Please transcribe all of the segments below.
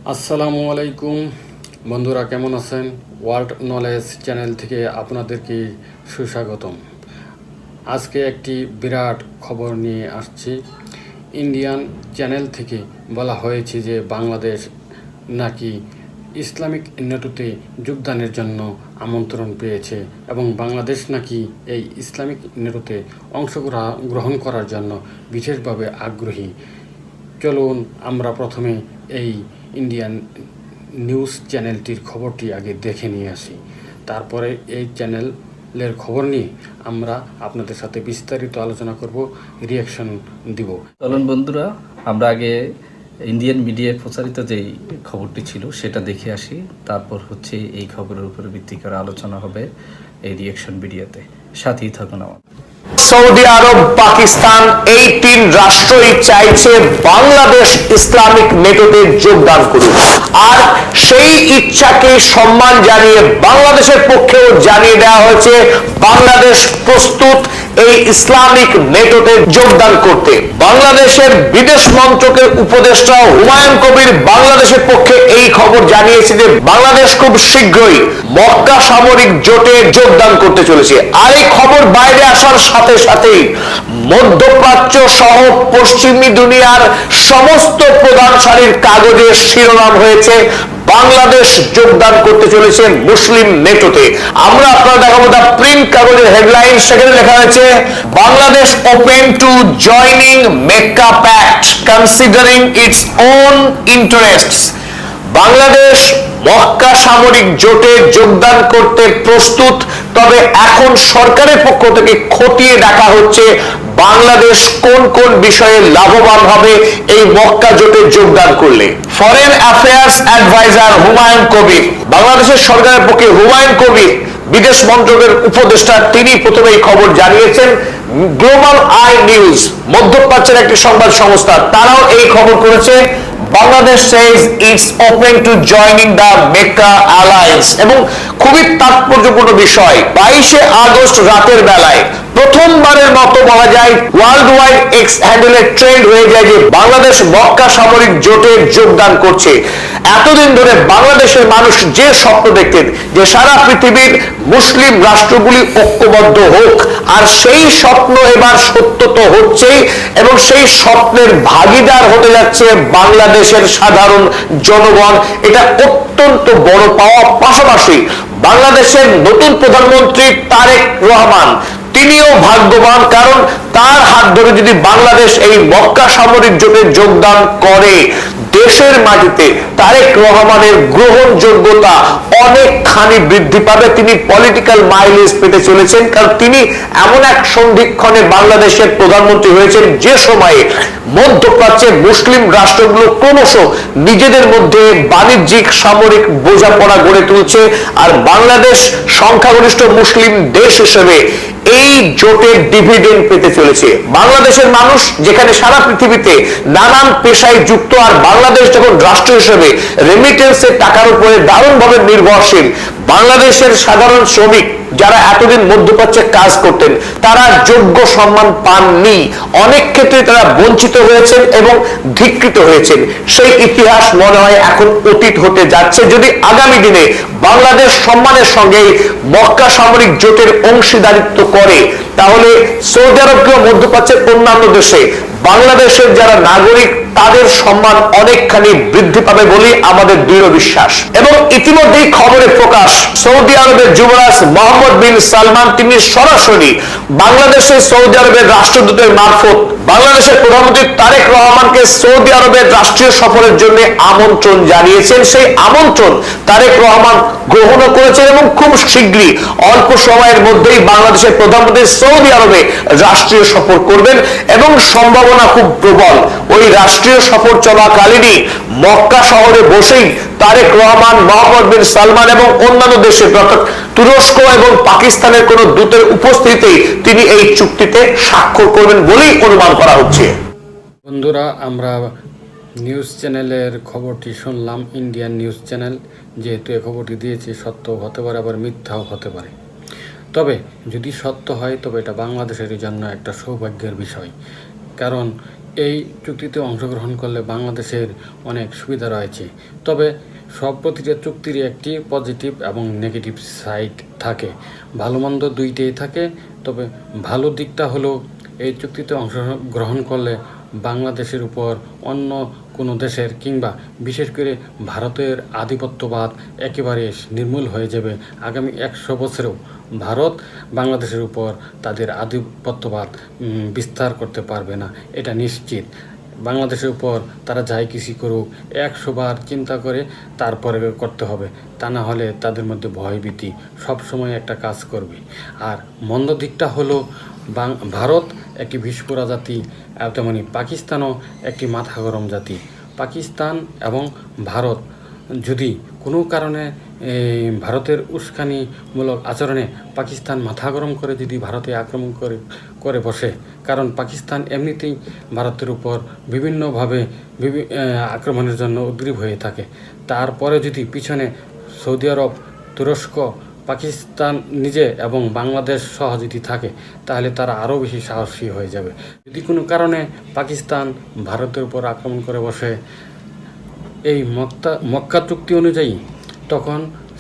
আসসালামু আলাইকুম বন্ধুরা, কেমন আছেন? ওয়ার্ল্ড নলেজ চ্যানেল থেকে আপনাদেরকে সুস্বাগতম। আজকে একটি বিরাট খবর নিয়ে আসছি। ইন্ডিয়ান চ্যানেল থেকে বলা হয়েছে যে বাংলাদেশ নাকি ইসলামিক নেটোতে যোগদানের জন্য আমন্ত্রণ পেয়েছে এবং বাংলাদেশ নাকি এই ইসলামিক নেটোতে অংশগ্রহণ করার জন্য বিশেষভাবে আগ্রহী। চলুন আমরা প্রথমে এই ইন্ডিয়ান নিউজ চ্যানেলটির খবরটি আগে দেখে নিয়ে আসি, তারপরে এই চ্যানেলের খবর নিয়ে আমরা আপনাদের সাথে বিস্তারিত আলোচনা করব, রিয়াকশন দিব। চলুন বন্ধুরা, আমরা আগে ইন্ডিয়ান মিডিয়ায় প্রচারিত যেই খবরটি ছিল সেটা দেখে আসি, তারপর হচ্ছে এই খবরের উপরে ভিত্তি করে আলোচনা হবে এই রিয়াকশন ভিডিওতে। সাথেই থাকুন আমার। সৌদি আরব, পাকিস্তান এই তিন রাষ্ট্রই চাইছে বাংলাদেশ ইসলামিক নেটোতে যোগদান করুক, আর সেই ইচ্ছাকে সম্মান জানিয়ে বাংলাদেশের পক্ষেও জানিয়ে দেওয়া হয়েছে বাংলাদেশ প্রস্তুত এই ইসলামিক নেটোতে যোগদান করতে। বাংলাদেশের বিদেশ মন্ত্রকের উপদেষ্টা হুমায়ুন কবির বাংলাদেশের পক্ষে এই খবর জানিয়েছে যে বাংলাদেশ খুব শীঘ্রই মক্কা সামরিক জোটে যোগদান করতে চলেছে। আর এই খবর বাইরে আসার সাথে সাথেই মধ্যপ্রাচ্য সহ পশ্চিমী দুনিয়ার সমস্ত প্রধান সারির কাগজের শিরোনাম হয়েছে বাংলাদেশ যোগদান করতে চলেছে মুসলিম নেটোতে। আমরা আপনারা দেখাবো দা প্রিন্ট কাগজের হেডলাইন, সেখানে লেখা হয়েছে Bangladesh open to joining Mecca pact considering its own interests. Bangladesh মক্কা সামরিক জোটে যোগদান করতে প্রস্তুত, তবে এখন সরকারের পক্ষ থেকে খতিয়ে দেখা হচ্ছে বাংলাদেশ কোন কোন বিষয়ে লাভবান হবে এই মক্কা জোটে যোগদান করলে। Foreign affairs adviser Humayun Kabir, বাংলাদেশের সরকারের পক্ষে হুমায়ুন কবির বিদেশ মন্ত্রকের উপদেষ্টা, তিনি প্রথমে এই খবর জানিয়েছেন। গ্লোবাল আই নিউজ, মধ্যপ্রাচ্যের একটি সংবাদ সংস্থা, তারাও এই খবর করেছে Bangladesh says it's open to joining the Mecca alliance। এবং খুবই তাৎপর্যপূর্ণ বিষয়, 22শে আগস্ট রাতের বেলায় প্রথমবারের মতো বলা যায় ওয়ার্ল্ড ওয়াইড এক্স হ্যান্ডেলে ট্রেন্ড হয়ে যায় যে বাংলাদেশ মক্কা সামরিক জোটে যোগদান করছে। এতদিন ধরে বাংলাদেশের মানুষ যে স্বপ্ন দেখতেন যে সারা পৃথিবীর মুসলিম রাষ্ট্রগুলি ঐক্যবদ্ধ হোক, আর সেই স্বপ্ন এবার সত্য তো হচ্ছেই, এবং সেই স্বপ্নের ভাগিদার হতে যাচ্ছে বাংলাদেশের সাধারণ জনগণ। এটা অত্যন্ত বড় পাওয়া। পাশাপাশি বাংলাদেশের নতুন প্রধানমন্ত্রী তারেক রহমান, তিনিও ভাগ্যবান, কারণ তার হাত ধরে যদি বাংলাদেশ এই মক্কা সামরিক জোটে যোগদান করে, দেশের মাটিতে তারেক রহমানের গ্রহণযোগ্যতা অনেকখানি বৃদ্ধি পাবে। তিনি পলিটিক্যাল মাইলেজ পেতে চলেছেন, কারণ তিনি এমন এক সন্ধিক্ষণে বাংলাদেশের প্রধানমন্ত্রী হয়েছেন যে সময়ে মধ্যপ্রাচ্যের মুসলিম রাষ্ট্রগুলো ক্রমশ নিজেদের মধ্যে বাণিজ্যিক সামরিক বোঝাপড়া গড়ে তুলছে, আর বাংলাদেশ সংখ্যাগরিষ্ঠ মুসলিম দেশ হিসেবে এই জোটের ডিভিডেন্ড পেতে চলেছে। বাংলাদেশের মানুষ যেখানে সারা পৃথিবীতে নানান পেশায় যুক্ত, আর বাংলাদেশ যখন রাষ্ট্র হিসেবে রেমিটেন্সের টাকার উপরে দারুণভাবে নির্ভরশীল, বাংলাদেশের সাধারণ শ্রমিক যারা এতদিন মধ্যপ্রাচ্যে কাজ করতেন তারা যোগ্য সম্মান পাননি, অনেক ক্ষেত্রে তারা বঞ্চিত হয়েছেন এবং ধিক্কৃত হয়েছেন। সেই ইতিহাস মনে হয় এখন অতীত হতে যাচ্ছে। যদি আগামী দিনে বাংলাদেশ সম্মানের সঙ্গে মক্কা সামরিক জোটের অংশীদারিত্ব করে, তাহলে সৌদি আরবকেও মধ্যপ্রাচ্যের অন্যান্য দেশে বাংলাদেশের যারা নাগরিক তাদের সম্মান অনেকখানি বৃদ্ধি পাবে বলে আমাদের দৃঢ় বিশ্বাস। এবং ইতিমধ্যেই খবরে প্রকাশ, সৌদি আরবের যুবরাজ মোহাম্মদ বিন সালমান তিনি সরাসরি বাংলাদেশে সৌদি আরবের রাষ্ট্রদূতের মারফত বাংলাদেশের প্রধানমন্ত্রী তারেক রহমানকে সৌদি আরবের রাষ্ট্রীয় সফরের জন্য আমন্ত্রণ জানিয়েছেন। সেই আমন্ত্রণ তারেক রহমান গ্রহণ করেছেন এবং খুব শীঘ্রই অল্প সময়ের মধ্যেই বাংলাদেশের প্রধানমন্ত্রী সৌদি আরবে রাষ্ট্রীয় সফর করবেন, এবং সম্ভাবনা খুব প্রবল ওই রাষ্ট্রীয় সফর চলাকালীনই মক্কা শহরে বসেই তারেক রহমান, মোহাম্মদ বিন সালমান এবং অন্যান্য দেশের অর্থাৎ তুরস্ক এবং পাকিস্তানের কোন দূতের উপস্থিতিতে তিনি এই চুক্তিতে স্বাক্ষর করবেন বলেই অনুমান করা হচ্ছে। বন্ধুরা, আমরা নিউজ চ্যানেলের খবরটি শুনলাম, ইন্ডিয়ান নিউজ চ্যানেল যেহেতু এই খবরটি দিয়েছে, সত্য হতে পারে আবার মিথ্যাও হতে পারে। তবে যদি সত্য হয় তবে এটা বাংলাদেশের জন্য একটা সৌভাগ্যের বিষয়, কারণ এই চুক্তিতে অংশগ্রহণ করলে বাংলাদেশের অনেক সুবিধা রয়েছে। তবে প্রতিটা চুক্তিরই একটি পজিটিভ এবং নেগেটিভ সাইড থাকে, ভালো মন্দ দুইটাই থাকে। তবে ভালো দিকটা হলো এই চুক্তিতে অংশগ্রহণ করলে বাংলাদেশের উপর অন্য কোনো দেশের কিংবা বিশেষ করে ভারতের আধিপত্যবাদ একেবারে নির্মূল হয়ে যাবে। আগামী 100 বছরেও ভারত বাংলাদেশের উপর তাদের আধিপত্যবাদ বিস্তার করতে পারবে না, এটা নিশ্চিত। বাংলাদেশের উপর তারা যাই কিছু করুক 100 বার চিন্তা করে তারপরে করতে হবে, তা না হলে তাদের মধ্যে ভয়ভীতি সবসময় একটা কাজ করবে। আর মন্দ দিকটা হলো ভারত একটি বিস্ফোরা জাতি, তেমনি পাকিস্তানও একটি মাথা গরম জাতি। পাকিস্তান এবং ভারত যদি কোনো কারণে ভারতের উস্কানিমূলক আচরণে পাকিস্তান মাথা গরম করে যদি ভারতে আক্রমণ করে বসে, কারণ পাকিস্তান এমনিতেই ভারতের উপর বিভিন্নভাবে আক্রমণের জন্য উদ্গ্রীব হয়ে থাকে, তারপরে যদি পিছনে সৌদি আরব, তুরস্ক, পাকিস্তান নিজে এবং বাংলাদেশ সহ যদি থাকে, তাহলে তারা আরও বেশি সাহসী হয়ে যাবে। যদি কোনো কারণে পাকিস্তান ভারতের উপর আক্রমণ করে বসে এই মক্কা চুক্তি অনুযায়ী, তখন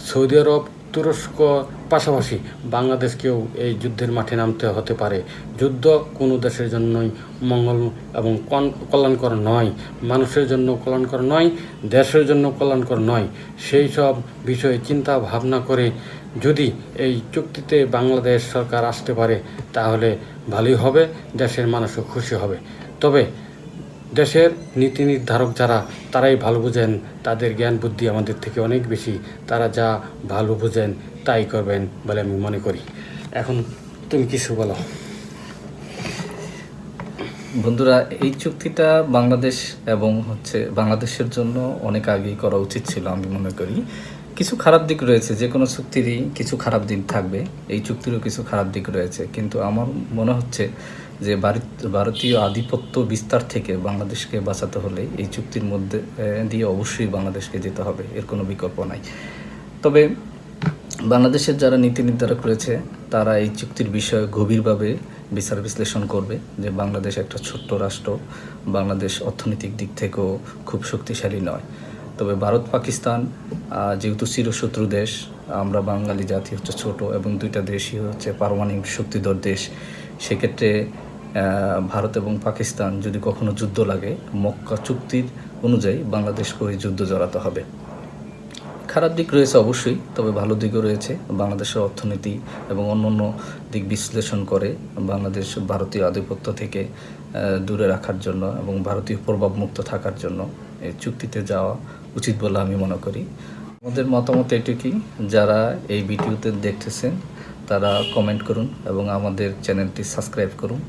সৌদি আরব, তুরস্ক পাশাপাশি বাংলাদেশকেও এই যুদ্ধের মাঠে নামতে হতে পারে। যুদ্ধ কোনো দেশের জন্যই মঙ্গল এবং কল্যাণকর নয়, মানুষের জন্য কল্যাণকর নয়, দেশের জন্য কল্যাণকর নয়। সেই সব বিষয়ে চিন্তা ভাবনা করে যদি এই চুক্তিতে বাংলাদেশ সরকার আসতে পারে, তাহলে ভালোই হবে, দেশের মানুষও খুশি হবে। তবে দেশের নীতি নির্ধারক যারা, তারাই ভালো বুঝেন, তাদের জ্ঞান বুদ্ধি আমাদের থেকে অনেক বেশি, তারা যা ভালো বুঝেন তাই করবেন বলে আমি মনে করি। এখন তুমি কিছু বলো। বন্ধুরা, এই চুক্তিটা বাংলাদেশ এবং বাংলাদেশের জন্য অনেক আগেই করা উচিত ছিল আমি মনে করি। কিছু খারাপ দিক রয়েছে, যে কোনো চুক্তিরই কিছু খারাপ দিক থাকবে, এই চুক্তিরও কিছু খারাপ দিক রয়েছে, কিন্তু আমার মনে হচ্ছে যে ভারতীয় আধিপত্য বিস্তার থেকে বাংলাদেশকে বাঁচাতে হলে এই চুক্তির মধ্যে দিয়ে অবশ্যই বাংলাদেশকে যেতে হবে, এর কোনো বিকল্প নাই। তবে বাংলাদেশের যারা নীতি নির্ধারক রয়েছে, তারা এই চুক্তির বিষয়ে গভীরভাবে বিচার বিশ্লেষণ করবে যে বাংলাদেশ একটা ছোট্ট রাষ্ট্র, বাংলাদেশ অর্থনৈতিক দিক থেকেও খুব শক্তিশালী নয়। তবে ভারত পাকিস্তান যেহেতু চিরশত্রু দেশ, আমরা বাঙালি জাতি হচ্ছে ছোট, এবং দুইটা দেশই হচ্ছে পারমাণবিক শক্তিধর দেশ। সেক্ষেত্রে ভারত এবং পাকিস্তান যদি কখনো যুদ্ধ লাগে, মক্কা চুক্তির অনুযায়ী বাংলাদেশকে ওই যুদ্ধ জড়াতে হবে। খারাপ দিক রয়েছে অবশ্যই, তবে ভালো দিকও রয়েছে। বাংলাদেশের অর্থনীতি এবং অন্যান্য দিক বিশ্লেষণ করে বাংলাদেশ ভারতীয় আধিপত্য থেকে দূরে রাখার জন্য এবং ভারতীয় প্রভাবমুক্ত থাকার জন্য এই চুক্তিতে যাওয়া উচিত বলে আমি মনে করি। আমাদের মতামত এটুকুই। যারা এই ভিডিওতে দেখতেছেন তারা কমেন্ট করুন এবং আমাদের চ্যানেলটি সাবস্ক্রাইব করুন,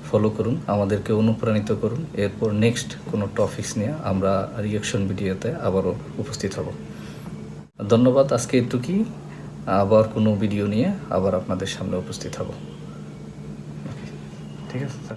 ফলো করুন, আমাদেরকে অনুপ্রাণিত করুন। এরপর নেক্সট কোনো টপিকস নিয়ে আমরা রিঅ্যাকশন ভিডিওতে আবারও উপস্থিত হব। ধন্যবাদ, আজকে এটুকুই। আবার কোনো ভিডিও নিয়ে আবার আপনাদের সামনে উপস্থিত হব। ঠিক আছে স্যার।